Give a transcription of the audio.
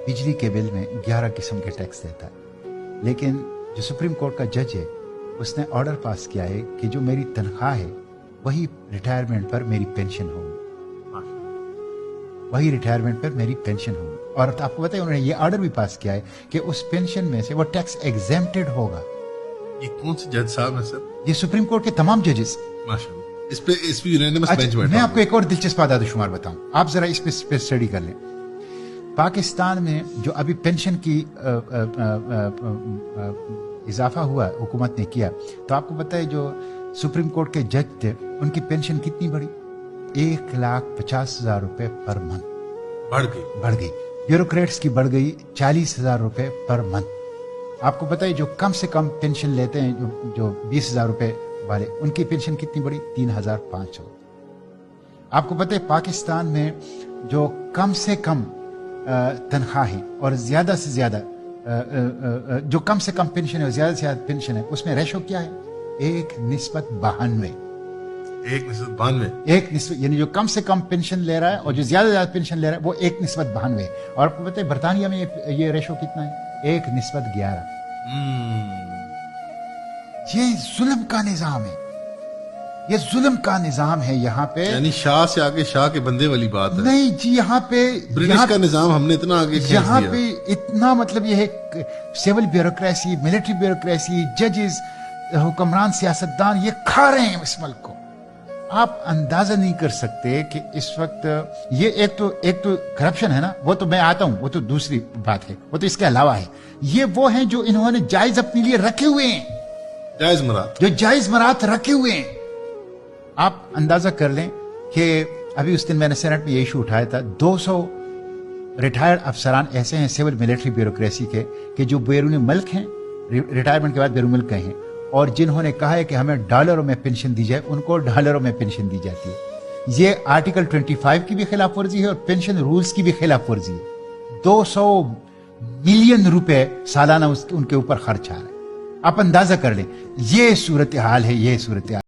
बिजली के बिल में 11 किस्म के टैक्स देता है, लेकिन जो सुप्रीम कोर्ट का जज है उसने ऑर्डर पास किया है कि जो मेरी तनख्वाह है वही रिटायरमेंट पर मेरी पेंशन होगी, वही रिटायरमेंट पर मेरी पेंशन होगी। और आपको बताइए उन्होंने ये ऑर्डर भी पास किया है कि उस पेंशन में से वो टैक्स एग्जेम्प्टेड होगा। ये कौन से जज साहब हैं सर? ये सुप्रीम कोर्ट के तमाम जजेस। माशाल्लाह। इस पे यूनानिमस बेंच बैठा। मैं आपको एक और दिलचस्प आदादशुमार बताऊं, आप जरा इस पे स्टडी कर लें। पाकिस्तान में जो अभी पेंशन की इजाफा हुआ हुकूमत ने किया, तो आपको पता है जो सुप्रीम कोर्ट के जज थे उनकी पेंशन कितनी बढ़ी? 1,50,000 रुपए पर मंथ बढ़ गई। ब्यूरोक्रेट्स की बढ़ गई 40,000 रुपए पर मंथ। आपको पता है जो कम से कम पेंशन लेते हैं जो 20,000 रुपए वाले, उनकी पेंशन कितनी बढ़ी? 3,500। आपको पता है पाकिस्तान में जो कम से कम तनख्वाह है और ज्यादा से ज्यादा जो कम से कम पेंशन है और ज्यादा से ज्यादा पेंशन है, उसमें रेशो क्या है? 1:92। 1:92 यानी जो कम से कम पेंशन ले रहा है और जो ज्यादा से ज्यादा पेंशन ले रहा है वो 1:92 है। और आपको पता है बरतानिया में ये रेशो कितना है? 1:11। ये जुल्म का निजाम है, ये जुल्म का निजाम है यहाँ पे। यानी शाह से आगे शाह के बंदे वाली बात है। नहीं जी, यहाँ पे ब्रिटिश का निजाम हमने इतना आगे खींच दिया। यहाँ पे इतना मतलब ये है सिविल ब्यूरोक्रेसी, मिलिट्री ब्यूरोक्रेसी, जजेस, हुक्मरान, सियासतदान ये खा रहे हैं इस मुल्क को। आप अंदाजा नहीं कर सकते कि इस वक्त ये एक तो करप्शन है ना, वो तो मैं आता हूं, वो तो दूसरी बात है, वो तो इसके अलावा है। ये वो हैं जो इन्होंने जायज अपने लिए रखे हुए हैं, जो जायज मरात रखे हुए हैं। आप अंदाजा कर लें कि अभी उस दिन मैंने सेनेट में ये इशू उठाया था, 200 रिटायर्ड अफसरान ऐसे हैं सिविल मिलिट्री ब्यूरोक्रेसी के कि जो बैरून मुल्क हैं, रिटायरमेंट के बाद बैरून मुल्क गए हैं, और जिन्होंने कहा है कि हमें डॉलरों में पेंशन दी जाए, उनको डॉलरों में पेंशन दी जाती है। ये आर्टिकल 25 की भी खिलाफ वर्जी है और पेंशन रूल्स की भी खिलाफ वर्जी है। 200 मिलियन रुपए सालाना उनके ऊपर खर्च आ रहा है। आप अंदाजा कर लें, ये सूरत हाल है, ये सूरत हाल।